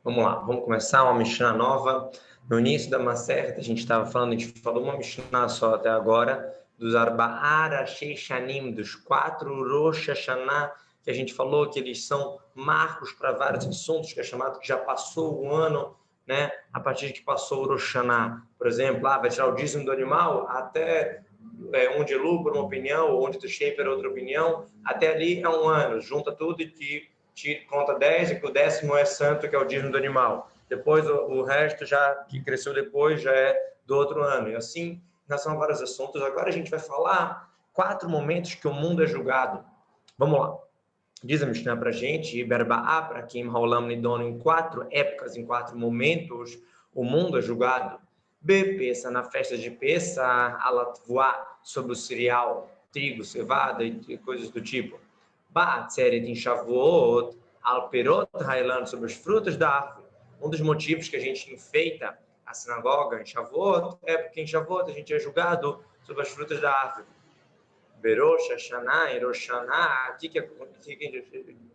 Vamos lá, vamos começar uma Mishnah nova. No início da Maseret, a gente falou uma Mishnah só até agora, dos Arba'ara Sheishanim, dos 4 Rosh Hashanah, que a gente falou que eles são marcos para vários assuntos, que é chamado que já passou o ano, né? A partir de que passou o Rosh Hashanah, por exemplo, vai tirar o dízimo do animal, até um de Lu, por uma opinião, ou um de Shaper, outra opinião, até ali é um ano, junta tudo e conta 10 e que o 10º é santo, que é o dízimo do animal. Depois, o resto, já que cresceu depois, já é do outro ano. E assim, em relação a vários assuntos. Agora a gente vai falar 4 momentos que o mundo é julgado. Vamos lá. Diz a Mishnah para a gente, Iberba'a, para quem Haolam Nidon, em 4 épocas, em 4 momentos, o mundo é julgado. Bepessa, na festa de Pessa, Alatvoá, sobre o cereal, trigo, cevada e coisas do tipo. Ba'atzeret em Shavuot, Alperot Hailan, sobre os frutos da árvore. Um dos motivos que a gente enfeita a sinagoga em Shavuot é porque em Shavuot a gente é julgado sobre as frutas da árvore. Berosh Hashanah, Rosh Hashanah,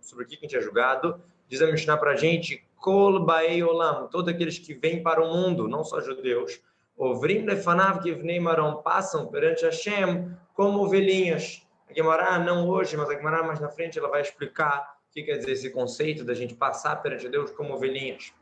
sobre o que a gente é julgado, diz a Mishnah para a gente, Kol Baei Olam, todos aqueles que vêm para o mundo, não só judeus, Ovrim Lefanav Kivnei Marom, passam perante Hashem como ovelhinhas. A Gemara, não hoje, mas a Gemara mais na frente, ela vai explicar o que quer dizer esse conceito da gente passar perante Deus como ovelhinhas.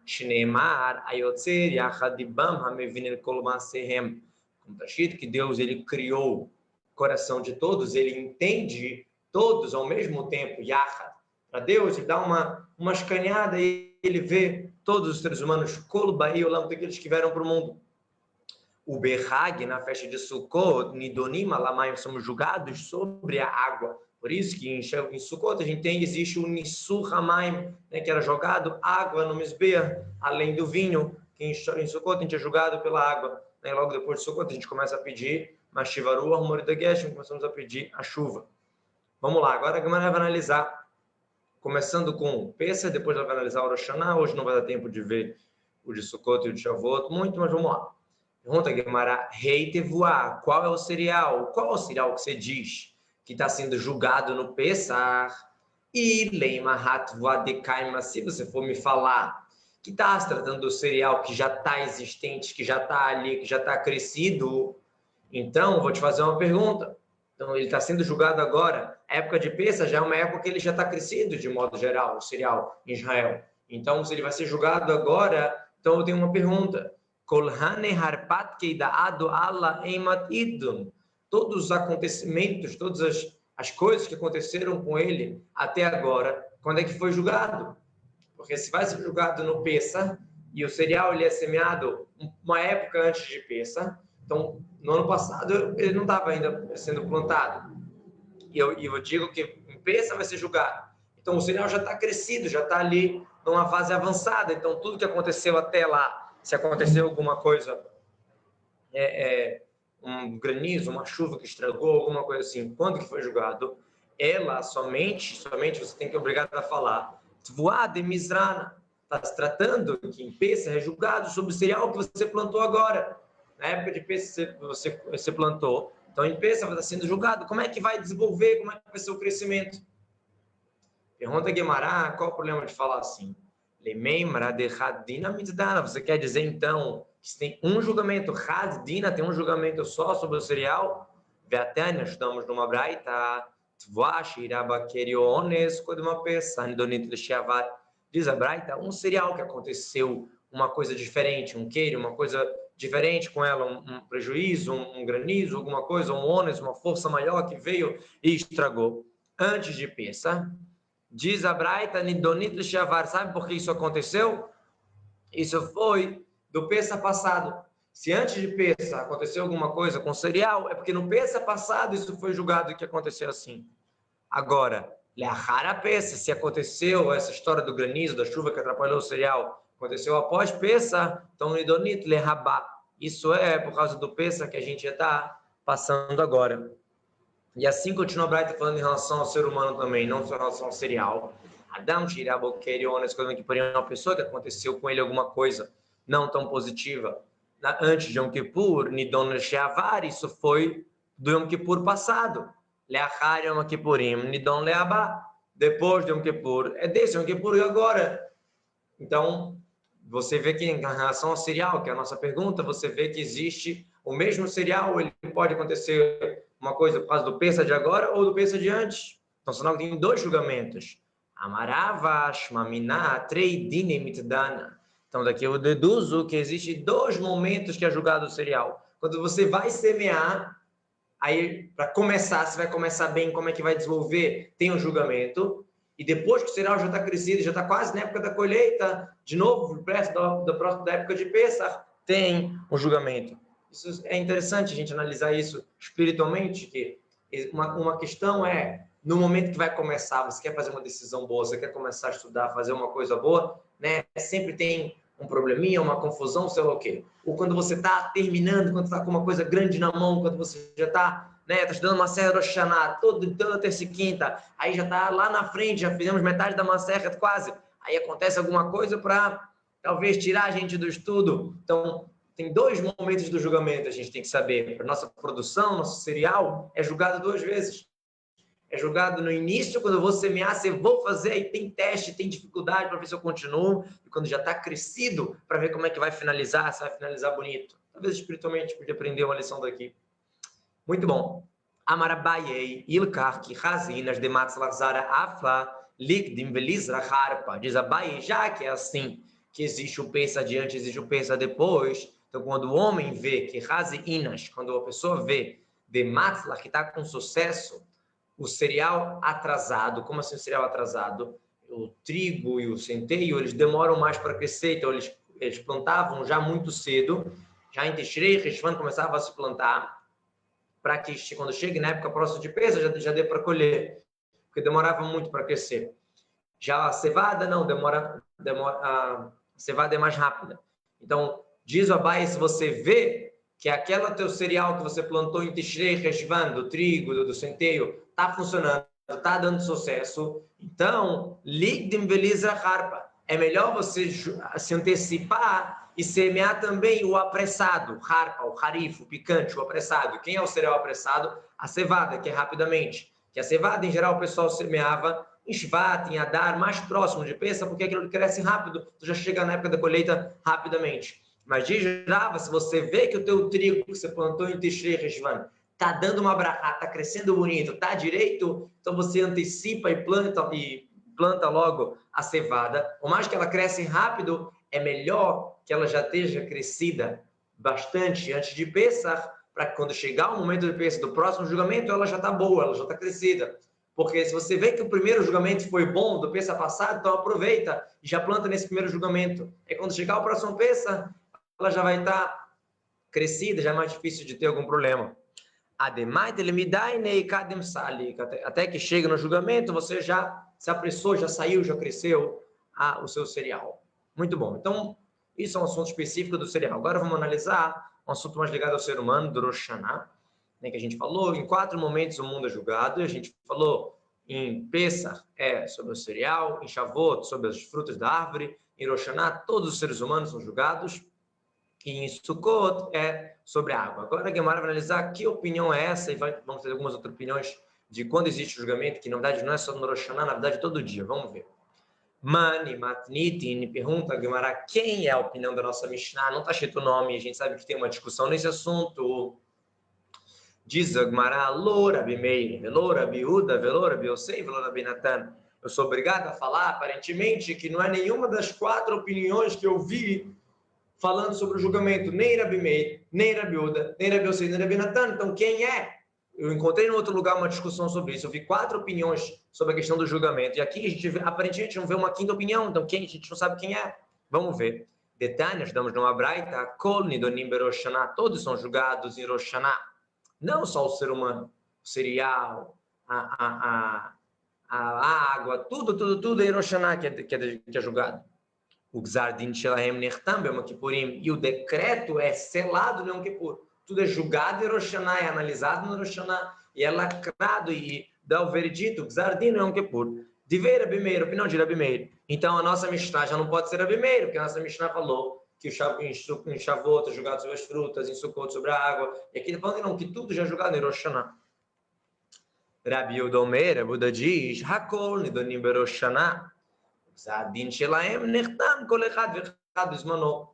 Shneimar, Ayotzer, Yachadibam, Hamevin Kol Masehem. Como está escrito que Deus ele criou coração de todos, ele entende todos ao mesmo tempo, Yahad. Para Deus, ele dá uma escaneada e ele vê todos os seres humanos, Kolba e Olam, daqueles que vieram para o mundo. O Berhag, na festa de Sukkot, Nidonim, Alamayim, somos julgados sobre a água. Por isso que em Sukkot existe o Nisur Hamaim, né, que era jogado água no Mizbeah, além do vinho, que em Sukkot a gente é julgado pela água. Né? Logo depois de Sukkot a gente começa a pedir Mashivaru, Armori da Geshem, começamos a pedir a chuva. Vamos lá, agora a Gemara vai analisar, começando com Pessa, depois ela vai analisar o Rosh Hashanah. Hoje não vai dar tempo de ver o de Sukkot e o de Shavuot muito, mas vamos lá. Pergunta a Gemara, Rei Tevuá, qual é o cereal? Qual é o cereal que você diz que está sendo julgado no Pessah? E Leima Hatvuá de Kaima, se você for me falar que está se tratando do cereal que já está existente, que já está ali, que já está crescido, então vou te fazer uma pergunta. Então ele está sendo julgado agora. A época de Pessah já é uma época que ele já está crescido de modo geral, o cereal em Israel. Então se ele vai ser julgado agora, então eu tenho uma pergunta. Todos os acontecimentos, todas as coisas que aconteceram com ele até agora, quando é que foi julgado? Porque se vai ser julgado no Pessah, e o cereal ele é semeado uma época antes de Pessah, então no ano passado ele não estava ainda sendo plantado. E eu digo que em Pessah vai ser julgado. Então o cereal já está crescido, já está ali numa fase avançada, então tudo que aconteceu até lá, se aconteceu alguma coisa, um granizo, uma chuva que estragou, alguma coisa assim, quando que foi julgado? Ela somente você tem que obrigado a falar, Tvuá de Mizrana, está se tratando que em Pessah é julgado sobre o cereal que você plantou agora. Na época de Pessah você plantou, então em Pessah vai estar sendo julgado. Como é que vai desenvolver, como é que vai ser o crescimento? Pergunta Guemará, qual o problema de falar assim? Você quer dizer, então, que tem um julgamento, Haddina tem um julgamento só sobre o cereal? Veatânia, estudamos numa braita, diz a braita, um cereal que aconteceu uma coisa diferente, um queiro, uma coisa diferente com ela, um prejuízo, um granizo, alguma coisa, um ônus, uma força maior que veio e estragou. Antes de pensar, diz a Braita, Nidonit Lishavar, sabe por que isso aconteceu? Isso foi do Pessah passado. Se antes de Pessah aconteceu alguma coisa com cereal, é porque no Pessah passado isso foi julgado que aconteceu assim. Agora, Leachara Pessah, se aconteceu essa história do granizo, da chuva que atrapalhou o cereal, aconteceu após Pessah, então Nidonit Lehabá. Isso é por causa do Pessah que a gente já está passando agora. E assim continua a Braita falando em relação ao ser humano também, não só em relação ao cereal. Adam Shirabokeriones, quando que porém uma pessoa que aconteceu com ele alguma coisa não tão positiva antes de Yom Kippur, Nidon Sheavar, isso foi do Yom Kippur passado. Leachar Yom Kippurim, Nidon Leabá. Depois de Yom Kippur, é desse Yom Kippur e agora. Então, você vê que em relação ao cereal, que é a nossa pergunta, você vê que existe o mesmo cereal, ele pode acontecer uma coisa por causa do peça de agora ou do peça de antes. Então, senão tem dois julgamentos. Amaravash, maminá, treidine mitdana. Então, daqui eu deduzo que existe dois momentos que é julgado o cereal. Quando você vai semear, aí, para começar, se vai começar bem, como é que vai desenvolver, tem um julgamento. E depois que o cereal já está crescido, já está quase na época da colheita, de novo, perto da época de Pêssar, tem um julgamento. Isso é interessante a gente analisar isso espiritualmente, que uma questão é, no momento que vai começar, você quer fazer uma decisão boa, você quer começar a estudar, fazer uma coisa boa, né? Sempre tem um probleminha, uma confusão, sei lá o quê. Ou quando você está terminando, quando está com uma coisa grande na mão, quando você já está, né, tá estudando uma série Rosh Hashanah, toda terça e quinta, aí já está lá na frente, já fizemos metade da Maseret quase, aí acontece alguma coisa para talvez tirar a gente do estudo. Então, tem dois momentos do julgamento, a gente tem que saber. Para nossa produção, nosso cereal é julgado duas vezes. É julgado no início, quando eu vou semear, se eu vou fazer, aí tem teste, tem dificuldade para ver se eu continuo, e quando já está crescido, para ver como é que vai finalizar, se vai finalizar bonito. Talvez espiritualmente podia aprender uma lição daqui. Muito bom. Amarabayei, Ilkar, que Razinas de Matzlazara Afla, Likdim Velizra Harpa. Diz Abayei, já que é assim, que existe o pensa adiante, existe o pensa depois. Então, quando o homem vê que Razinas, quando a pessoa vê de Matzla, que está com sucesso, o cereal atrasado, como assim o cereal atrasado? O trigo e o centeio, eles demoram mais para crescer, então eles plantavam já muito cedo, já em Tishrei, Reshvan começava a se plantar, para que quando chegue na época próxima de pesa, já dê para colher, porque demorava muito para crescer. Já a cevada, não, a cevada é mais rápida. Então, diz o Abai, se você vê que aquela teu cereal que você plantou em Tishrei, Reshvan, do trigo, do centeio, está funcionando, está dando sucesso, então, ligdim belizra harpa. É melhor você se antecipar e semear também o apressado, harpa, o harif, o picante, o apressado. Quem é o cereal apressado? A cevada, que é rapidamente. Que a cevada, em geral, o pessoal semeava em Shvat, em Adar, mais próximo de Pêssah, porque aquilo cresce rápido, tu já chega na época da colheita rapidamente. Mas de geral, se você vê que o teu trigo que você plantou em Tishrei Reshvan tá dando uma brachá, tá crescendo bonito, tá direito, então você antecipa e planta logo a cevada. Por mais que ela cresça rápido, é melhor que ela já esteja crescida bastante antes de Pêssah, para quando chegar o momento de Pêssah do próximo julgamento, ela já está boa, ela já está crescida. Porque se você vê que o primeiro julgamento foi bom do Pêssah passado, então aproveita e já planta nesse primeiro julgamento. E quando chegar o próximo Pêssah, ela já vai estar crescida, já é mais difícil de ter algum problema. Até que chega no julgamento, você já se apressou, já saiu, já cresceu o seu cereal. Muito bom. Então, isso é um assunto específico do cereal. Agora vamos analisar um assunto mais ligado ao ser humano, do Rosh Hashanah, né, que a gente falou. Em 4 momentos o mundo é julgado. A gente falou em Pêssah sobre o cereal, em Shavuot sobre as frutas da árvore, em Rosh Hashanah todos os seres humanos são julgados. E em Sukkot é sobre a água. Agora a Gemara vai analisar que opinião é essa e vamos ter algumas outras opiniões de quando existe o julgamento, que na verdade não é só no Rosh Hashanah, na verdade todo dia. Vamos ver. Mani Matnitin pergunta a Gemara quem é a opinião da nossa Mishnah. Não está escrito o nome, a gente sabe que tem uma discussão nesse assunto. Diz a Gemara, Lo Rabi Meir, Velo Rabi Uda, Velo Rabi Yosei, Velo Rabi Natan. Eu sou obrigado a falar, aparentemente, que não é nenhuma das 4 opiniões que eu vi falando sobre o julgamento, nem Rabi Meir, nem Rabi Uda, nem Rabi Yosei, nem Rabi Natan. Então, quem é? Eu encontrei em outro lugar uma discussão sobre isso. Eu vi 4 opiniões sobre a questão do julgamento. E aqui, a gente aparentemente, não vê uma quinta opinião. Então, a gente não sabe quem é. Vamos ver. Detalhe, nós damos numa braita, Kol Nidonim Berosh Hashanah. Todos são julgados em Rosh Hashanah. Não só o ser humano, o cereal, a água, tudo em Rosh Hashanah que é julgado. O Gzardin Shelahem Nechtam B'Yom Kippurim, e o decreto é selado no Yom Kippur. Tudo é julgado em Rosh Hashanah, é analisado no Rosh Hashanah, e é lacrado e dá o veredito, Gzardin no Yom Kippur. De ver Rabi Meir, opinião de Rabi Meir. Então a nossa Mishnah já não pode ser Rabi Meir, porque a nossa Mishnah falou que em Shavuot é julgado sobre as frutas, em Sukkot sobre a água, e aqui ele falando não, que tudo já é julgado em Rosh Hashanah. Rabi Udomer, Buda diz, Hakol Nidonim Berosh Hashanah. Zadin Shelaem Nertam Kolechad Vechad Bismano.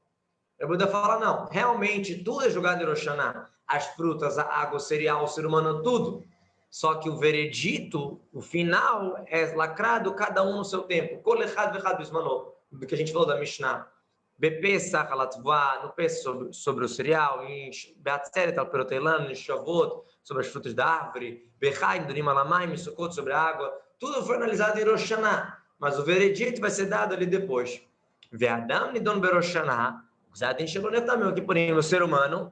A Buda fala, não, realmente tudo é julgado em Rosh Hashanah. As frutas, a água, o cereal, o ser humano, tudo. Só que o veredito, o final, é lacrado cada um no seu tempo. Kolechad Vechad Bismano. Do que a gente falou da Mishnah. Bepesach alatvá, no Pesach sobre o cereal, em Beatzeret al perotelano, em Shavuot, sobre as frutas da árvore, Bechaim, Durim Alamaim, Sukkot, sobre a água. Tudo foi analisado em Rosh Hashanah. Mas o veredito vai ser dado ali depois. Ve'adam nidon berosh Hashanah, Zadin Shelonet também, aqui porém, o ser humano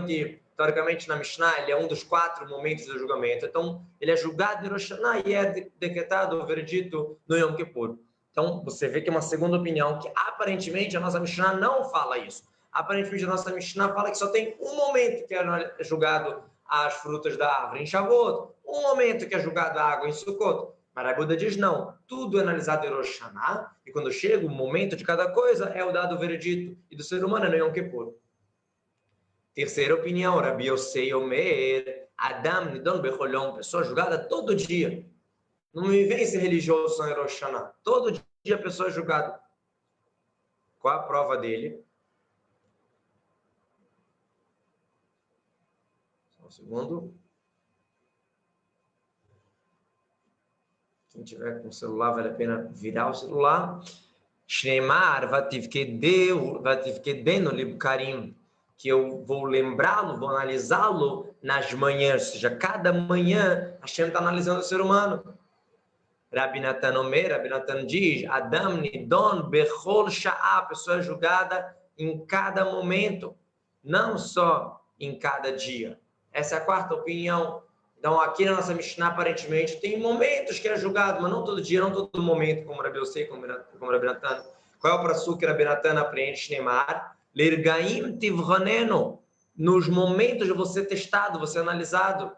que, teoricamente, na Mishnah, ele é um dos 4 momentos do julgamento. Então, ele é julgado em Rosh Hashanah e é decretado o veredito no Yom Kippur. Então, você vê que é uma segunda opinião, que aparentemente a nossa Mishnah não fala isso. Aparentemente a nossa Mishnah fala que só tem um momento que é julgado as frutas da árvore em Shavuot, um momento que é julgado a água em Sukkot. Mas a Buda diz não, tudo é analisado em Rosh Hashanah, e quando chega o momento de cada coisa, é o dado veredito, e do ser humano é no Yom Kippur. Terceira opinião, Rabi Yosei Omer, Adam Nidon Becholom, pessoa julgada todo dia. Não me vem ser religioso só em Rosh Hashanah. Todo dia a pessoa é julgada. Qual a prova dele? Só um segundo. Quem tiver com o celular, vale a pena virar o celular. Shneimar vativkedenu libkarim, que eu vou lembrá-lo, vou analisá-lo nas manhãs. Ou seja, cada manhã Hashem está analisando o ser humano. Rabi Natan Omer, Rabi Natan diz, Adam nidon bechol sha'ah, a pessoa é julgada em cada momento, não só em cada dia. Essa é a quarta opinião. Então, aqui na nossa Mishnah, aparentemente, tem momentos que é julgado, mas não todo dia, não todo momento, como Rabi Yosei, como Rabi Natan. Qual é o praçu que Rabi Natan aprende? Shneimar, Lergaim tivroneno, nos momentos de você testado, você analisado.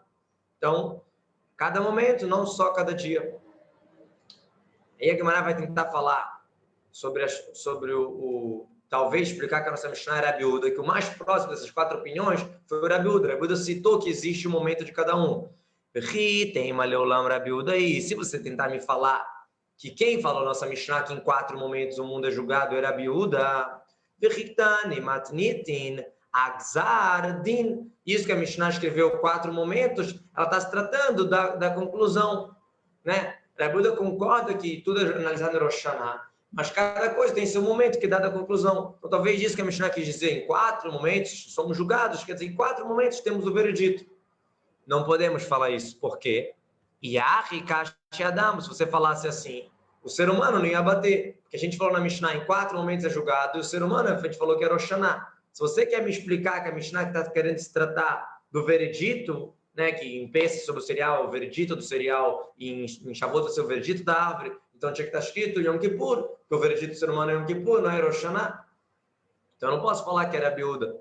Então, cada momento, não só cada dia. Aí a Guimarães vai tentar falar sobre talvez explicar que a nossa Mishnah era Rabi Uda, que o mais próximo dessas 4 opiniões foi o Rabi Uda. Rabi Uda citou que existe um momento de cada um. Tem Maleolam Rabi Uda aí. Se você tentar me falar que quem falou nossa Mishnah que em 4 momentos o mundo é julgado é Rabi Uda, matnitin agzar din. Isso que a Mishnah escreveu 4 momentos, ela está se tratando da conclusão, né? Rabi Uda concorda que tudo é analisado em Rosh Hashanah, mas cada coisa tem seu momento que dá da conclusão. Então, talvez isso que a Mishnah quis dizer, em 4 momentos somos julgados, quer dizer, em 4 momentos temos o veredito. Não podemos falar isso, por quê? Yahi Kashi Adam, se você falasse assim, o ser humano não ia bater, porque a gente falou na Mishnah, em 4 momentos é julgado, e o ser humano, a gente falou que era Rosh Hashanah. Se você quer me explicar que a Mishnah está querendo se tratar do veredito, né, que em Pesach sobre o cereal, o veredito do cereal, e em Shavuot o seu veredito da árvore, então tinha que estar escrito Yom Kippur, que o veredito do ser humano é Yom Kippur, não é Rosh Hashanah. Então eu não posso falar que era Biúda.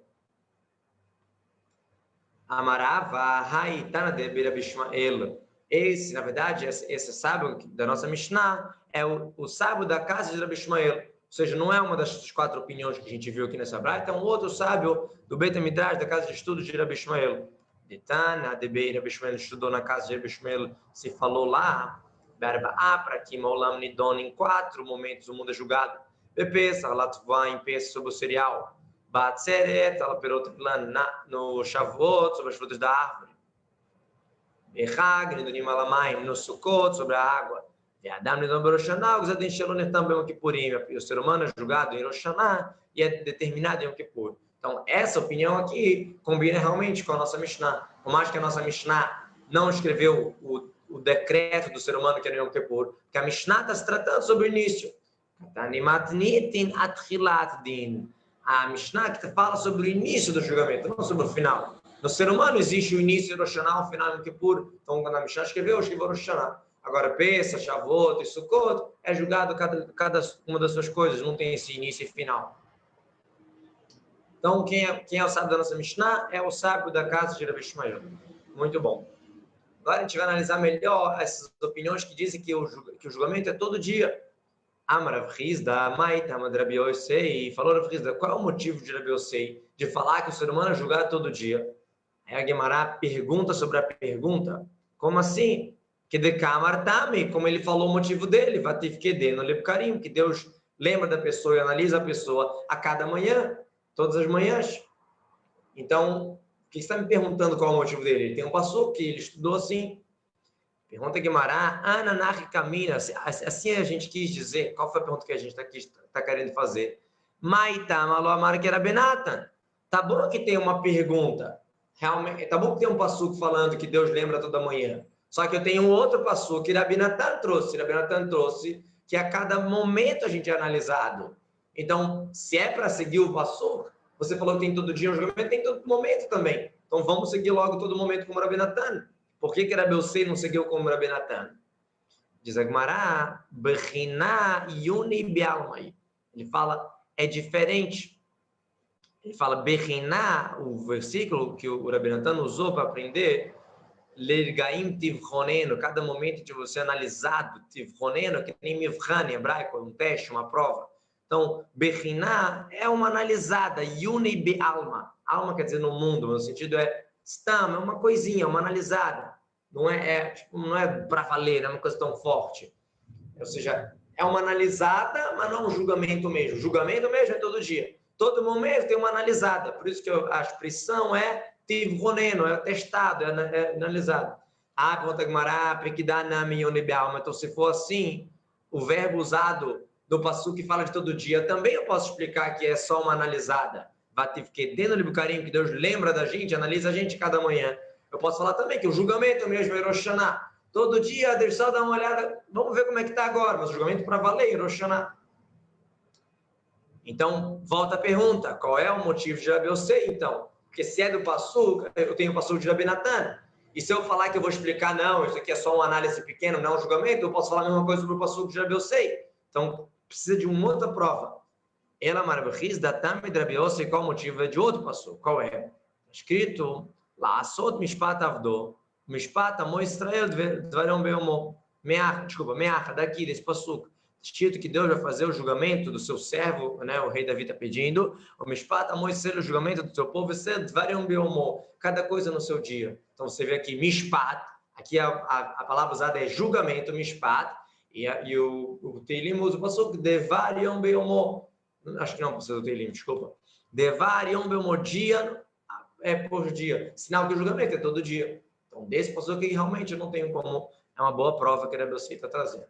Amarava Haitana de Beira Bishmael. Esse, na verdade, esse sábio da nossa Mishnah é o sábio da casa de Rabi Ishmael. Ou seja, não é uma das 4 opiniões que a gente viu aqui nessa braita, é um outro sábio do Beit HaMidrash, da casa de estudos de Rabi Ishmael. De Tana, de Beira Bishmael, estudou na casa de Rabi Ishmael, se falou lá, para que Maulam Nidon, em 4 momentos o mundo é julgado. Bepesa, Latvá, em peça sobre o cereal. Batseret, ela perotlan no Shavuot, sobre as frutas da árvore. Bechag, Nidonim Alamaim, no Sukkot, sobre a água. E Adam Nidon Berosh Hashanah, os Adin Shelonet também, o Kippurim. O ser humano é julgado em Rosh Hashanah e é determinado em Yom Kippur. Então, essa opinião aqui combina realmente com a nossa Mishnah. Por mais que a nossa Mishnah não escreveu o decreto do ser humano que é no Yom Kippur, porque a Mishnah está se tratando sobre o início. A Mishnah que fala sobre o início do julgamento, não sobre o final. No ser humano existe o início do Rosh Hashanah, o final do Yom Kippur. Então, quando a Mishnah escreveu Rosh Hashanah. Agora, Pesach, Shavuot e Sukkot é julgado cada uma das suas coisas, não tem esse início e final. Então, quem é o sábio da nossa Mishnah? É o sábio da casa de Rabi Ishmael. Muito bom. Agora a gente vai analisar melhor essas opiniões que dizem que o julgamento é todo dia. Amar Rizda, Maita, Amad Rabi Yosei, falou Rav Rizda, qual é o motivo de Rabi Yosei de falar que o ser humano é julgado todo dia? Aí a Guimarães pergunta sobre a pergunta, como assim? Que de Kamar também, como ele falou o motivo dele, Vativ Kedeno Lebkarim, que Deus lembra da pessoa e analisa a pessoa a cada manhã, todas as manhãs. Então, o que você está me perguntando qual é o motivo dele? Ele tem um passo que ele estudou assim. Pergunta Guimará, Ananach Kamina, assim a gente quis dizer, qual foi a pergunta que a gente está querendo fazer? Maitama Amar que era Benatan. Tá bom que tem uma pergunta, realmente, tá bom que tem um passuco falando que Deus lembra toda manhã. Só que eu tenho um outro passuco que Rabi Natan trouxe que a cada momento a gente é analisado. Então, se é para seguir o passuco, você falou que tem todo dia um julgamento, tem todo momento também. Então, vamos seguir logo todo momento como Rabi Natan. Por que Rabi Yosei não seguiu como Rabi Natan? Diz a Gemara, Bechina Yuni Bialmai. Ele fala, é diferente. Ele fala, Bechina, o versículo que o Rabi Natan usou para aprender, Lergaim Tivroneno, cada momento de você analisado, Tivroneno, que nem Mivran em hebraico, um teste, uma prova. Então, Bechina é uma analisada, Yuni Bialma. Alma quer dizer no mundo, no sentido Stam, é uma coisinha, uma analisada. Não é para valer, não é uma coisa tão forte. Ou seja, é uma analisada, mas não um julgamento mesmo. Julgamento mesmo é todo dia. Todo momento tem uma analisada. Por isso que a expressão é tivroneno, é testado, é analisado. Pergunta Guimará, Pekidanami Yonibialma. Então, se for assim, o verbo usado do passuco que fala de todo dia, também eu posso explicar que é só uma analisada. Vativkedeno Libukarim, que Deus lembra da gente, analisa a gente cada manhã. Eu posso falar também que o julgamento mesmo é Rosh Hashanah. Todo dia, Deus só dá uma olhada, vamos ver como é que está agora, mas o julgamento para valer é Rosh Hashanah. Então, volta a pergunta, qual é o motivo de Rabi Yosei, então? Porque se é do passuco, eu tenho o passuco de Rabi Natan. E se eu falar que eu vou explicar, não, isso aqui é só uma análise pequena, não é um julgamento, eu posso falar a mesma coisa sobre o passuco de Rabi Yosei. Então, precisa de uma outra prova. Ela marabris da Tami de Rabi Yosei, qual o motivo é de outro passuco? Qual é? Escrito, lá, Asot Mishpat Avdo, Mishpat Amo Israel Dvarim Beomo. Meacha, daqui, desse passuco. Escrito que Deus vai fazer o julgamento do seu servo, né? O rei Davi está pedindo. O Mishpat Amo Israel, o julgamento do seu povo, Dvarim Beomo. Cada coisa no seu dia. Então você vê aqui, Mishpat, aqui a palavra usada é julgamento, Mishpat, e o Teilim usa o passuco, Devarim Beomo. Acho que não precisa do Teilim, desculpa. Devarim Beomo, dia por dia. Sinal que o julgamento é todo dia. Então, desse passuco que realmente eu não tenho como, é uma boa prova que a Rabi Yosei está trazendo.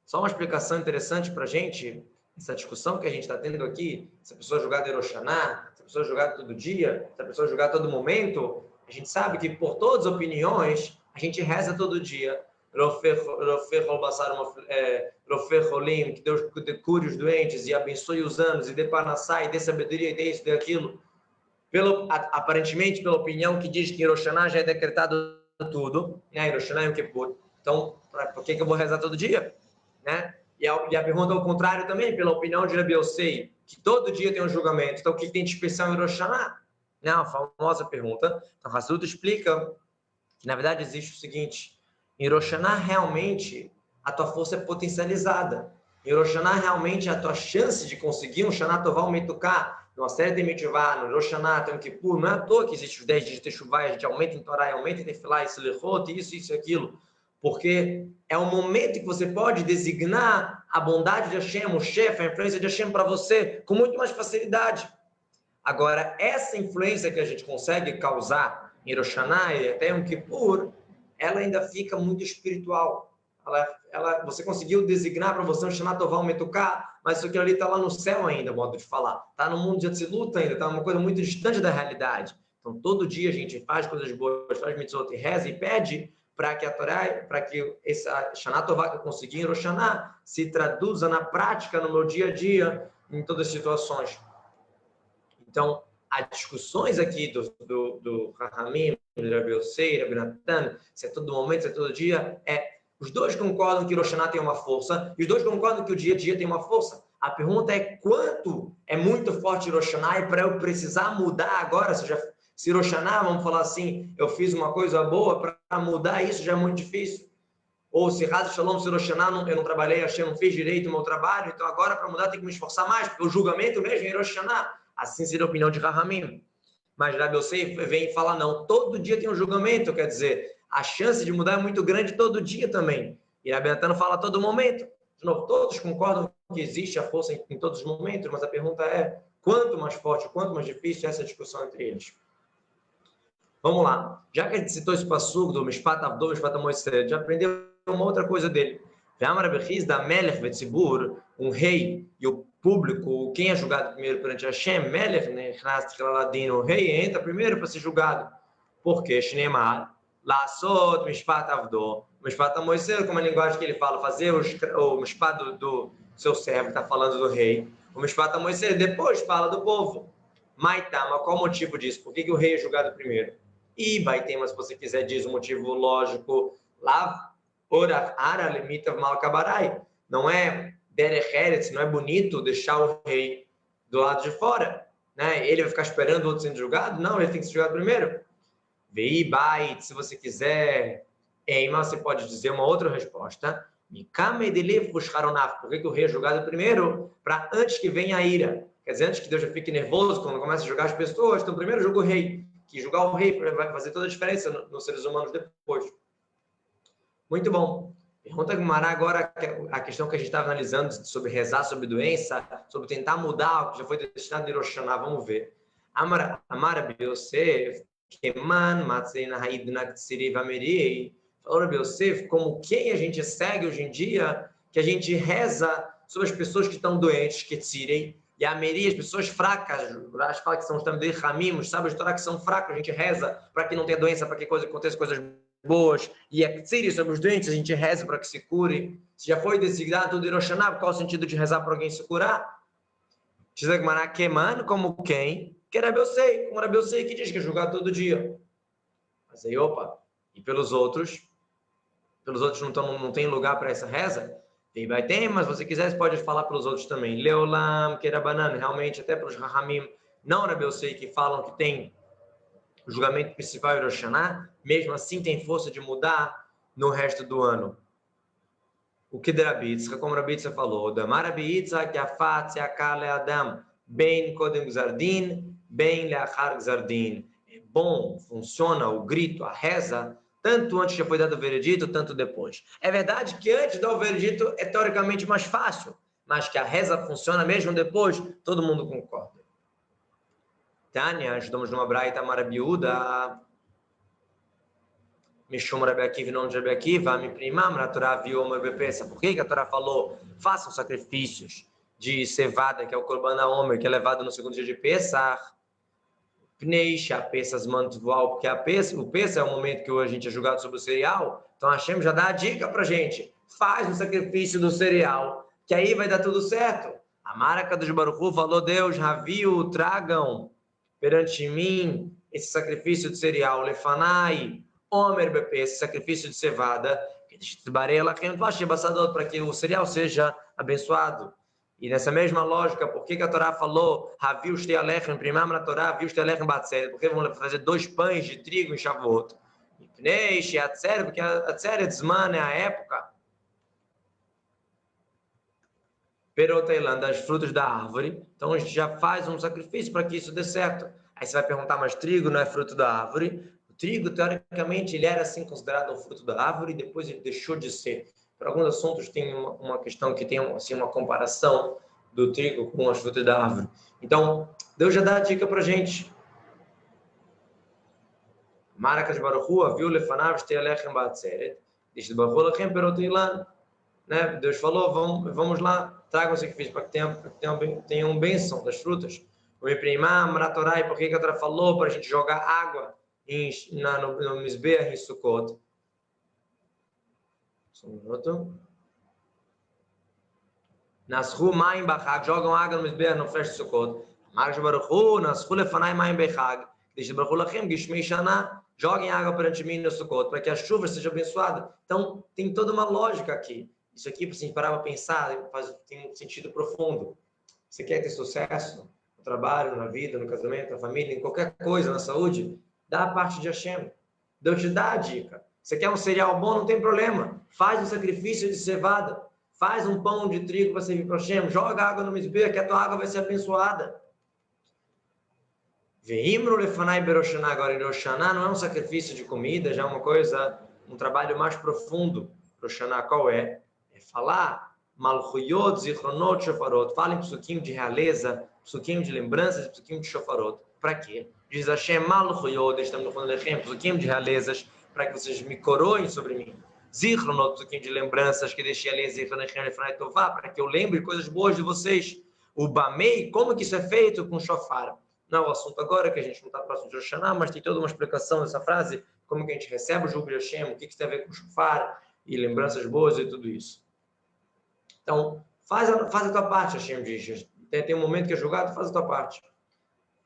Só uma explicação interessante para a gente, essa discussão que a gente está tendo aqui, se a pessoa julgar de Rosh Hashanah, se a pessoa julgar todo dia, se a pessoa julgar todo momento, a gente sabe que por todas as opiniões, a gente reza todo dia. Que Deus cure os doentes e abençoe os anos, e dê panassá, e dê sabedoria, e dê isso, dê aquilo. Aparentemente, pela opinião que diz que em Rosh Hashanah já é decretado tudo, né? Rosh Hashanah e Yom Kippur. Então, por que eu vou rezar todo dia? Né? E a pergunta ao contrário também, pela opinião de Rabi Yosei, que todo dia tem um julgamento. Então, o que tem de especial em Rosh Hashanah? Né? Uma famosa pergunta. Então, Hassudo explica que, na verdade, existe o seguinte. Em Rosh Hashanah, realmente, a tua força é potencializada. Em Rosh Hashanah, realmente, a tua chance de conseguir um Shana Tová, um Metuká, uma série de Mitzvah, no Rosh Hashanah, Yom Kippur, não é à toa que existe os 10 dias de Teshuvah, a gente aumenta em Torá, aumenta em Tefilá, isso e aquilo. Porque é um momento que você pode designar a bondade de Hashem, o chefe, a influência de Hashem para você com muito mais facilidade. Agora, essa influência que a gente consegue causar em Rosh Hashanah e até Yom Kippur, ela ainda fica muito espiritual. Você conseguiu designar para você um Shana Tová, um Metuká, mas isso aqui ali está lá no céu ainda, modo de falar. Está no mundo de Atzilut ainda, está uma coisa muito distante da realidade. Então, todo dia a gente faz coisas boas, faz mitzvot e reza e pede para que a Torá, para que essa Shana Tová que eu consegui em Rosh Hashanah se traduza na prática, no meu dia a dia, em todas as situações. Então, as discussões aqui do Rahamim, do Rabi Yosei, Rabi Natan, se é todo momento, se é todo dia, os dois concordam que Rosh Hashanah tem uma força, e os dois concordam que o dia a dia tem uma força. A pergunta é quanto é muito forte Rosh Hashanah e para eu precisar mudar agora, se Rosh Hashanah, vamos falar assim, eu fiz uma coisa boa, para mudar isso já é muito difícil. Ou se Haz Shalom, se Rosh Hashanah, eu não trabalhei, Hashem não fez direito o meu trabalho, então agora para mudar tem que me esforçar mais, porque o julgamento mesmo é Rosh Hashanah. Assim seria a opinião de Rahamim. Mas Rabi Yosei vem e fala, não, todo dia tem um julgamento, quer dizer, a chance de mudar é muito grande todo dia também. E Rabi Natan fala a todo momento. De novo, todos concordam que existe a força em todos os momentos, mas a pergunta é quanto mais forte, quanto mais difícil é essa discussão entre eles. Vamos lá. Já que a gente citou esse passuco do Mishpat Avdov, Mishpat Moisés, já aprendeu uma outra coisa dele. Da Melech Vetzibur, um rei e o público, quem é julgado primeiro perante Hashem, Melech, o rei entra primeiro para ser julgado. Por quê? Shneimar, Lassot Mishpat Avdov, Mishpat Moisés, como a linguagem que ele fala, fazer o Mishpat do seu servo, está falando do rei. O Mishpat Moisés depois fala do povo. Maitama, qual o motivo disso? Por que o rei é julgado primeiro? E vai ter, mas se você quiser, diz o motivo lógico. Lá, ora, ara, limita, malcabarai. Não é derecheretz, não é bonito deixar o rei do lado de fora. Né? Ele vai ficar esperando o outro sendo julgado? Não, ele tem que ser julgado primeiro. Vei, bait, se você quiser, mas você pode dizer uma outra resposta. Por que o rei é julgado primeiro? Para antes que venha a ira. Quer dizer, antes que Deus já fique nervoso quando começa a julgar as pessoas, então primeiro julga o rei. Que julgar o rei vai fazer toda a diferença nos seres humanos depois. Muito bom. Pergunta Gumará agora a questão que a gente estava analisando sobre rezar sobre doença, sobre tentar mudar o que já foi destinado em Rosh Hashanah. Vamos ver. Amar Rabi Yosef, Keman Matzina Haidna Ksiri Vameri. Falou Rabi Yosef, como quem a gente segue hoje em dia, que a gente reza sobre as pessoas que estão doentes, que tirem. E a Meri, as pessoas fracas, as fala que são os também ramimos, sabe? As Torá que são fracos, a gente reza para que não tenha doença, para que aconteça coisas boas. E a Ksiri, sobre os doentes, a gente reza para que se cure. Se já foi designado do Rosh Hashanah, qual é o sentido de rezar para alguém se curar? Diz a Gemara, Keman, como quem? Que era Rabi como Rabi Yosef que diz que é julgado todo dia. Mas aí, opa, e pelos outros não tem lugar para essa reza? Vai ter, mas se você quiser, você pode falar para os outros também. Leolam, que era banana, realmente, até para os Rahamim, não Rabi Yosef que falam que tem o julgamento principal em Rosh Hashanah, mesmo assim tem força de mudar no resto do ano. O que de Rabi Yitzchak, como Rabi Yitzchak falou, Damar Rabi Yitzchak, Yafat, Yakar, Leadam, Ben Kodem Gzardin, Ben Leachar Gzardin. É bom, funciona o grito, a reza, tanto antes já foi dado o veredito, tanto depois. É verdade que antes de dar o veredito é teoricamente mais fácil, mas que a reza funciona mesmo depois, todo mundo concorda. Tânia, estamos numa braita marabiúda. Mishum Rabi Akiva, não de Rabi Akiva, me primam, a Torá viu uma bepesa. Por que a Torá falou? Façam sacrifícios de cevada, que é o Korban HaOmer, que é levado no segundo dia de Pesach. Pneixa, Pesas mantuval, porque o Pesach é o momento que a gente é julgado sobre o cereal. Então a Hashem já dá a dica pra gente. Faz o sacrifício do cereal, que aí vai dar tudo certo. A Maraca dos Baruch Hu falou, Deus, Raviu, tragam perante mim esse sacrifício de cereal, Lefanai, Omer BP, esse sacrifício de cevada, para que o cereal seja abençoado. E nessa mesma lógica, por que a Torá falou Havil Shtealechem, primam na Torá, Havil Shtealechem Batzeret? Porque vamos fazer 2 pães de trigo em Shavuot. Porque a Tzeret Zman é a época. Perotailan, das frutas da árvore. Então a gente já faz um sacrifício para que isso dê certo. Aí você vai perguntar, mas trigo não é fruto da árvore? O trigo, teoricamente, ele era assim considerado um fruto da árvore e depois ele deixou de ser. Para alguns assuntos tem uma questão que tem assim, uma comparação do trigo com as frutas da árvore. Então, Deus já dá a dica para a gente. Maracas Baruchu, viu lefanav shtealechem batzeret. Diz Baruchu lechem perotailan. Deus falou, vamos lá, tragam o sacrifício para que tenham bênção das frutas. O Miprimam, Mratorai, por que a Torá falou para a gente jogar água no Mizbeach em Sukkot? Só um minuto. Nasru Maim Bachag, jogam água no Mizbeach no festa de Sukkot. Maraj Baruchu, Nasru Lefanai Maim Bechag. Diz Baruchu Lachem, Gishmei Shana, joguem água perante mim no Sukkot, para que a chuva seja abençoada. Então, tem toda uma lógica aqui. Isso aqui, para a gente parar para pensar, tem um sentido profundo. Você quer ter sucesso no trabalho, na vida, no casamento, na família, em qualquer coisa, na saúde? Dá a parte de Hashem. Deus te dá a dica. Você quer um cereal bom? Não tem problema. Faz um sacrifício de cevada. Faz um pão de trigo para servir para Hashem. Joga água no Mizbeach, que a tua água vai ser abençoada. Veimro lefanai beroshaná, agora em Rosh Hashanah não é um sacrifício de comida, já é uma coisa, um trabalho mais profundo. Rosh Hashanah qual é? É falar malchuyot, zichronot, shofarot. Fala em psuquim de realeza, psuquim de lembranças, psuquim de shofarot. Para quê? Diz Hashem, malchuyot, estamos falando de psuquim de realezas, para que vocês me coroem sobre mim. Zichronot, psuquim de lembranças, que deixei ali, zichronechem lefanai tová, para que eu lembre coisas boas de vocês. O bamei, como que isso é feito? Com shofar. Não é o assunto agora, que a gente não está próximo de Rosh Hashanah, mas tem toda uma explicação dessa frase, como que a gente recebe o jugo de Hashem, o que isso tem a ver com shofar, e lembranças boas e tudo isso. Então, faz a tua parte, Hashem diz. Tem um momento que é julgado, faz a tua parte.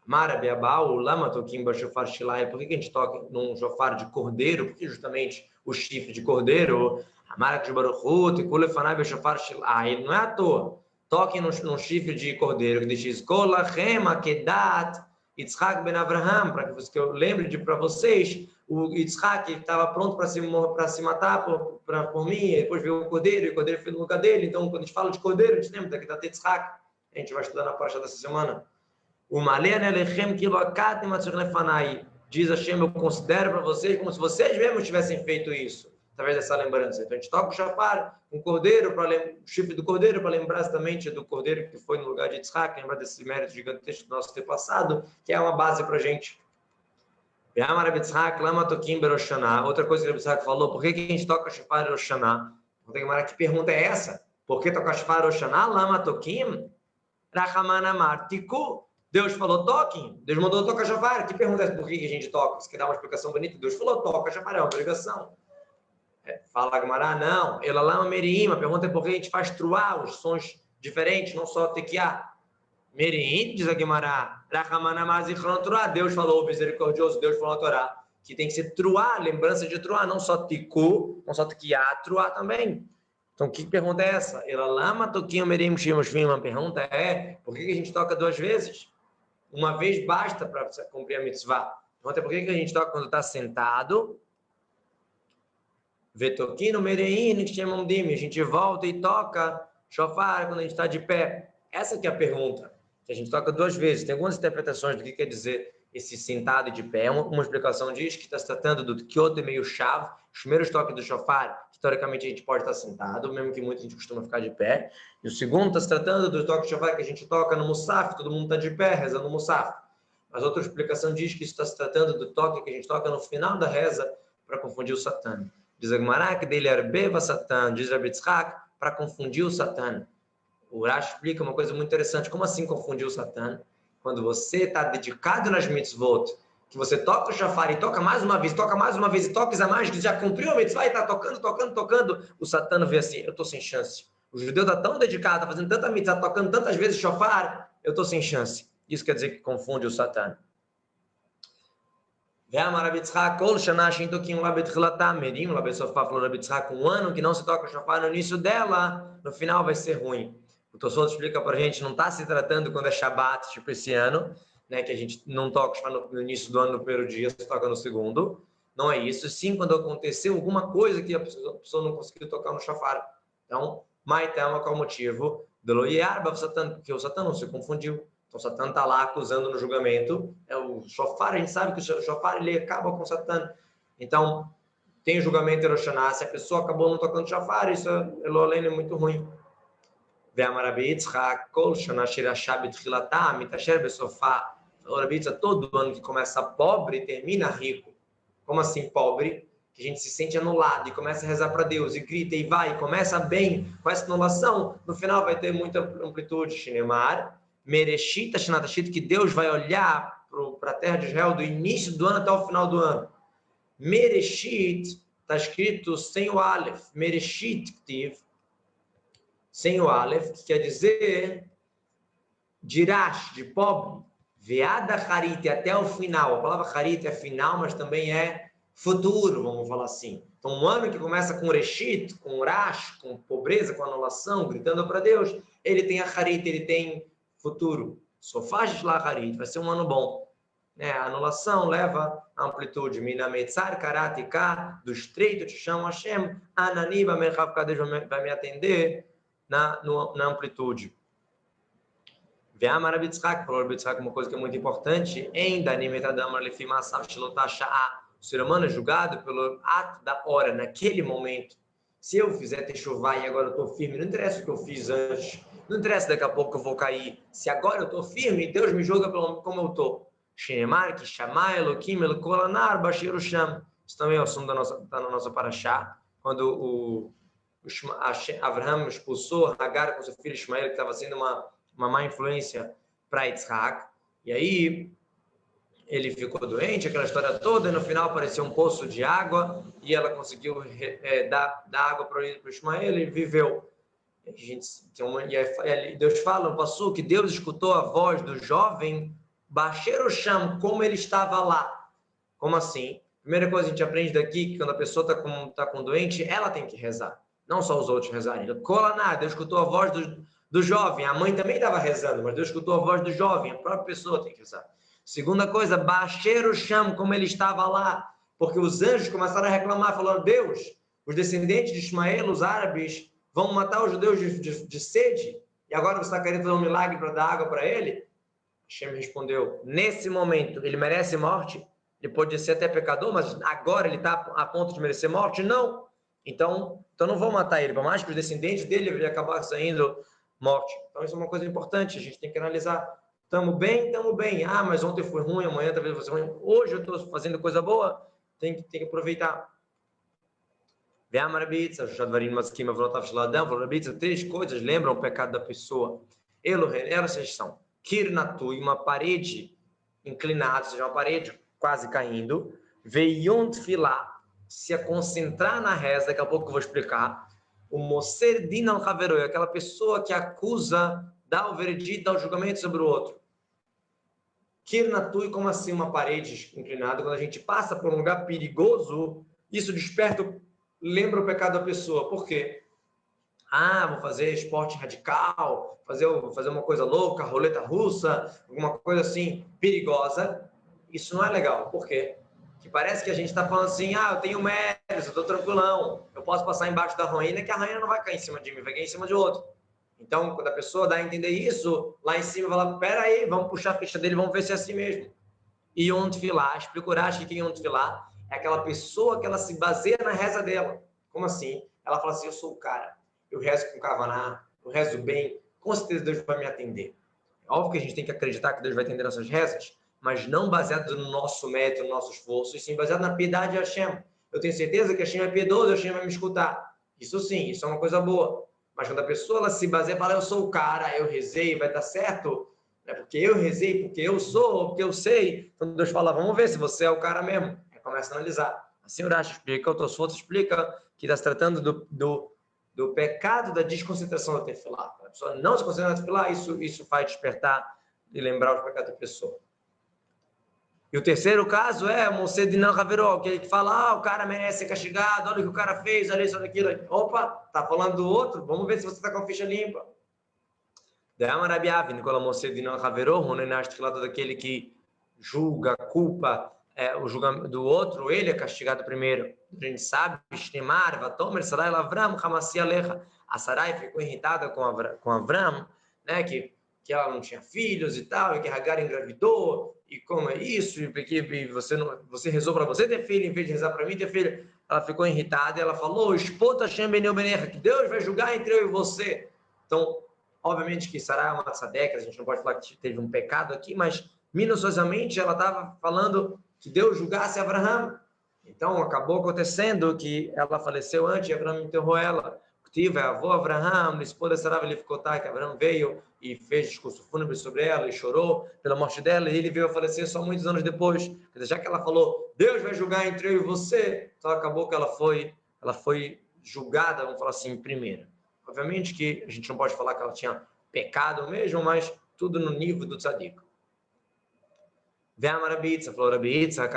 Mara, Beabal, Lama, Tokimba, Shofar, Shilai. Por que a gente toca num shofar de cordeiro? Porque justamente o chifre de cordeiro, Amara, Kishbaruchu, Tikule, Fanai, Shofar, Shilai. Ele não é à toa. Toquem num chifre de cordeiro, que diz Kola, Rema, Kedat, Yitzhak ben Avraham, para que eu lembre para vocês, o Yitzhak estava pronto para se matar por mim, e depois veio o cordeiro, e o cordeiro foi no lugar dele. Então, quando a gente fala de cordeiro, a gente lembra da Kedat Yitzhak. A gente vai estudar na parte dessa semana. O Malé Nelechem Kilokatem Atzurnefanai. Diz Hashem, eu considero para vocês como se vocês mesmos tivessem feito isso, através dessa lembrança. Então a gente toca o shofar, um cordeiro, o chifre do cordeiro, para lembrar exatamente do cordeiro que foi no lugar de Yitzhak, lembrar desse mérito gigantesco do nosso ter passado, que é uma base para a gente. Outra coisa que o Yitzhak falou, por que a gente toca shofar Rosh Hashanah? Que pergunta é essa? Por que tocar shofar Rosh Hashanah? Lama toquim? Rachaman amar tiku. Deus falou, toquem. Deus mandou tocar shofar. Que pergunta é por que a gente toca? Você quer dar uma explicação bonita? Deus falou, toca shofar, é uma obrigação. Fala Gemara, não. Ela lama meriim. A pergunta é por que a gente faz truar os sons diferentes, não só tequiá. Meriim, diz a Gemara, Rachaman amar zichron truá. Deus falou, misericordioso, Deus falou na Torá, que tem que ser truá, lembrança de truá, não só tiku, não só tequiá, truá também. Então, que pergunta é essa? Ela lama toquinho merim shimoshvim. A pergunta é, por que a gente toca duas vezes? Uma vez basta para cumprir a mitzvah. A pergunta é por que a gente toca quando está sentado? Vetoquino mereim nixemondim. A gente volta e toca shofar quando a gente está de pé. Essa que é a pergunta. Que a gente toca duas vezes. Tem algumas interpretações do que quer dizer esse sentado de pé. Uma explicação diz que está se tratando do Kyoto meio chave, os primeiros toques do shofar, que teoricamente a gente pode estar sentado, mesmo que muita gente costuma ficar de pé. E o segundo está se tratando do toque de shofar que a gente toca no Musaf, todo mundo está de pé rezando no Musaf. Mas outra explicação diz que isso está se tratando do toque que a gente toca no final da reza para confundir o Satã. Diz a Gemara que dele arbeva Satã, diz Rabbi Yitzhak, para confundir o Satã. O Urash explica uma coisa muito interessante. Como assim confundir o Satã? Quando você está dedicado nas mitzvot, que você toca o shofar e toca mais uma vez e toca a mais, que já cumpriu a mitzvah e está tocando, o Satã vê assim, eu estou sem chance. O judeu está tão dedicado, está fazendo tanta mitzvah, tocando tantas vezes shofar, eu estou sem chance. Isso quer dizer que confunde o Satã. Um ano que não se toca shofar no início dela, no final vai ser ruim. O Tosfot explica para a gente, não está se tratando quando é Shabat, tipo esse ano, né, que a gente não toca no início do ano, no primeiro dia, se toca no segundo. Não é isso. Sim, quando aconteceu alguma coisa que a pessoa não conseguiu tocar no shofar. Então, Maitama, qual o motivo? Porque o Satã não se confundiu. Então, Satã está lá acusando no julgamento. É o shofar, a gente sabe que o shofar ele acaba com o Satã. Então, tem julgamento em Rosh Hashanah. Se a pessoa acabou não tocando shofar, isso é muito ruim. Todo ano que começa pobre termina rico. Como assim pobre? Que a gente se sente anulado e começa a rezar para Deus e grita e vai, e começa bem com essa anulação, no final vai ter muita amplitude. Shinemar, Mereshita, Shinatashita, que Deus vai olhar para a terra de Israel do início do ano até o final do ano. Mereshit está escrito sem o Aleph. Mereshit Ktiv, sem o Aleph, que quer dizer Dirash, de pobre, Veada Harit, até o final. A palavra Harit é final, mas também é futuro, vamos falar assim. Então, um ano que começa com Reshit, com Rash, com pobreza, com anulação, gritando para Deus, ele tem a Harit, ele tem futuro. Sofaj lá Harit, vai ser um ano bom. A anulação leva a amplitude. Minametzar Karatika, do estreito te chama Hashem, Ananiba Merchav Kadesh vai me atender na amplitude. Ve'amar Rabi Yitzhak, falou Rabi Yitzhak uma coisa que é muito importante, o ser humano é julgado pelo ato da hora, naquele momento. Se eu fizer techuvá e agora eu estou firme, não interessa o que eu fiz antes, não interessa daqui a pouco que eu vou cair. Se agora eu estou firme, Deus me julga como eu estou. Shinemar, que chamar Eloquim, Elokolanar, Bashiru Sham. Isso também é o assunto da nossa paraxá, quando Avraham expulsou Hagar com seu filho Ismael, que estava sendo uma má influência para Yitzhak, e aí ele ficou doente, aquela história toda, e no final apareceu um poço de água, e ela conseguiu dar água para o Ismael, e viveu. Deus fala no Passu que Deus escutou a voz do jovem Basheiro Sham, como ele estava lá. Como assim? Primeira coisa que a gente aprende daqui, que quando a pessoa está com doente, ela tem que rezar, não só os outros rezarem. Deus escutou a voz do jovem, a mãe também estava rezando, mas Deus escutou a voz do jovem, a própria pessoa tem que rezar. Segunda coisa, Basheiro Sham, como ele estava lá, porque os anjos começaram a reclamar, falando: Deus, os descendentes de Ismael, os árabes, vão matar os judeus de sede, e agora você está querendo fazer um milagre para dar água para ele? Hashem respondeu: nesse momento, ele merece morte? Ele pode ser até pecador, mas agora ele está a ponto de merecer morte? Não. Então não vou matar ele, por mais que os descendentes dele ele acabar saindo morte. Então isso é uma coisa importante, a gente tem que analisar. Estamos bem? Ah, mas ontem foi ruim, amanhã talvez vai ser ruim. Hoje eu estou fazendo coisa boa, tem que aproveitar. Três coisas lembram o pecado da pessoa. Elas são Kirnatui, uma parede inclinada, ou seja, uma parede quase caindo. Veion Tfilá, se concentrar na reza, daqui a pouco eu vou explicar. O Moser Din al-Haveroi, aquela pessoa que acusa, dá o veredito, dá o julgamento sobre o outro. Kirnatui, como assim uma parede inclinada? Quando a gente passa por um lugar perigoso, isso desperta, lembra o pecado da pessoa. Por quê? Vou fazer esporte radical, fazer uma coisa louca, roleta russa, alguma coisa assim perigosa. Isso não é legal. Por quê? Que parece que a gente está falando assim: eu tenho méritos, eu estou tranquilão, eu posso passar embaixo da rainha, que a rainha não vai cair em cima de mim, vai cair em cima de outro. Então, quando a pessoa dá a entender isso, lá em cima vai falar: peraí, vamos puxar a ficha dele, vamos ver se é assim mesmo. E Yom Tefilá, explica o Rashi que Yom Tefilá é aquela pessoa que ela se baseia na reza dela. Como assim? Ela fala assim: eu sou o cara, eu rezo com Kavaná, eu rezo bem, com certeza Deus vai me atender. É óbvio que a gente tem que acreditar que Deus vai atender nossas rezas, mas não baseado no nosso mérito, no nosso esforço, e sim baseado na piedade de Hashem. Eu tenho certeza que Hashem é piedoso, Hashem vai me escutar. Isso sim, isso é uma coisa boa. Mas quando a pessoa ela se baseia e fala: eu sou o cara, eu rezei, vai dar certo, é porque eu rezei, porque eu sou, porque eu sei. Então Deus fala: vamos ver se você é o cara mesmo. Aí começa a analisar. Assim o Rashi explica, o Tosfot explica que está se tratando do pecado da desconcentração da tefilá. A pessoa não se concentra na tefilá, isso faz despertar e lembrar os pecados da pessoa. E o terceiro caso é o Moser Din al-Haveroi, que fala: o cara merece ser castigado, olha o que o cara fez, olha isso, olha aquilo. Opa, tá falando do outro? Vamos ver se você está com a ficha limpa. Daquele que julga, culpa o julgamento do outro, ele é castigado primeiro. A gente sabe, a Sarai ficou irritada com Avram, né, que ela não tinha filhos e tal, e que Hagar engravidou, e como é isso, e porque você rezou para você ter filho, em vez de rezar para mim ter filho. Ela ficou irritada e ela falou: que Deus vai julgar entre eu e você. Então, obviamente que Sarai é uma tzadeca, a gente não pode falar que teve um pecado aqui, mas minuciosamente ela estava falando que Deus julgasse Abraham. Então acabou acontecendo que ela faleceu antes e Abraham enterrou ela. Tive a avó Abraham, esposa Sarah Elificotá, que Abraham veio e fez discurso fúnebre sobre ela e chorou pela morte dela, e ele veio a falecer só muitos anos depois. Quer dizer, já que ela falou: Deus vai julgar entre eu e você, então acabou que ela foi julgada, vamos falar assim, primeiro. Obviamente que a gente não pode falar que ela tinha pecado mesmo, mas tudo no nível do tzadik. Falou Rabi Yitzhak,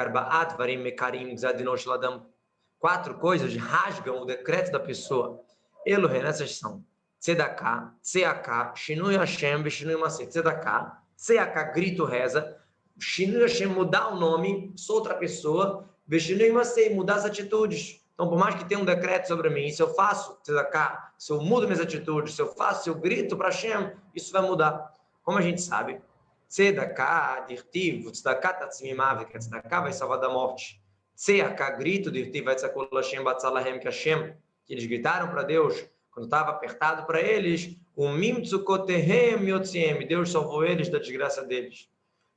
quatro coisas rasgam o decreto da pessoa. Elohim, essas são Tzedaká, Tzeaká, Shinui Hashem, Shinui Maseh. Tzedaká, Tzeaká, grito, reza. Shinui Hashem, mudar o nome, sou outra pessoa. Shinui Maseh, mudar as atitudes. Então, por mais que tenha um decreto sobre mim, se eu faço Tzedaká, se eu mudo minhas atitudes, se eu grito para Hashem, isso vai mudar. Como a gente sabe, Tzedakah, dirtiv, Tzedakah tatzmimav, que Tzedakah vai salvar da morte. Tzedakah, grito, dirtiv, vai tzakol Hashem batzalahem kashem, que eles gritaram para Deus quando estava apertado para eles, o mimtzukotehem yotziem, Deus salvou eles da desgraça deles.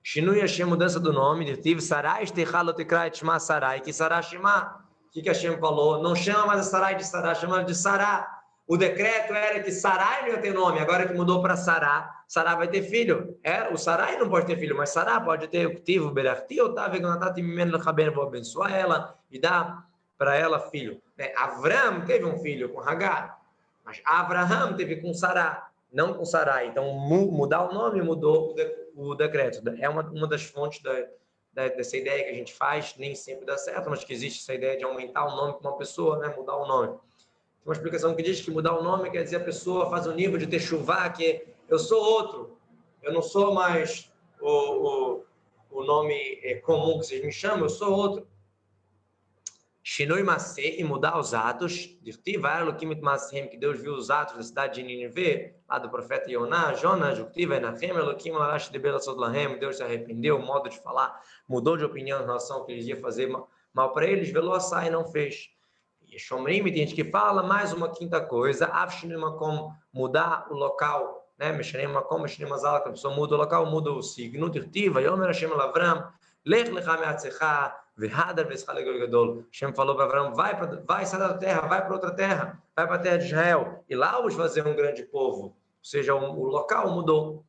Shinui Hashem, mudança do nome, dirtiv, Sarai estechalotekra etshma Sarai, que Sarai Shema, o que Hashem falou? Não chama mais a Sarai de Sarai, chama de Sará. O decreto era que Sarai não ia ter nome, agora que mudou para Sará, Sará vai ter filho. O Sarai não pode ter filho, mas Sará pode ter o Ktiv, o Berachti, ou tá, vou abençoar ela e dar para ela filho. Avram teve um filho com Hagar, mas Abraham teve com Sará, não com Sarai. Então, mudar o nome mudou o decreto. É uma das fontes dessa ideia que a gente faz, nem sempre dá certo, mas que existe essa ideia de aumentar o nome para uma pessoa, né? Mudar o nome. Tem uma explicação que diz que mudar o nome quer dizer a pessoa faz um nível de techuvá, que eu sou outro, eu não sou mais o nome comum que vocês me chamam, eu sou outro. Shinui Maseh, e mudar os atos, que Deus viu os atos da cidade de Nínive, lá do profeta Yoná, Jonas, Deus se arrependeu, o modo de falar mudou de opinião em relação ao que ele ia fazer mal para eles, Veloçai não fez. E Shomrim, tem gente que fala mais uma quinta coisa, como mudar o local, né? Mexerim Makom, Mexerim Mazal, que a pessoa muda o local, muda o signo, Dirtiva, Yomer Hashem Lavram, Lech Lecha Me'atzecha, Vehadar Veschalegol Gadol. Hashem falou para Avram, vai, sai da terra, vai para outra terra, vai para a terra de Israel, e lá os fazer um grande povo. Ou seja, o local mudou.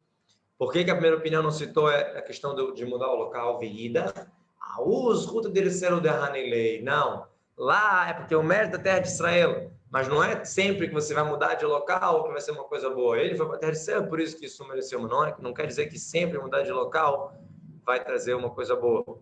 Por que a primeira opinião não citou a questão de mudar o local? Veida, Auz, Ruta de Erecelo de Hanilei. Não. Lá é porque é o mérito da terra de Israel, mas não é sempre que você vai mudar de local que vai ser uma coisa boa. Ele foi para a terra de Israel, por isso que isso mereceu, mas não quer dizer que sempre mudar de local vai trazer uma coisa boa.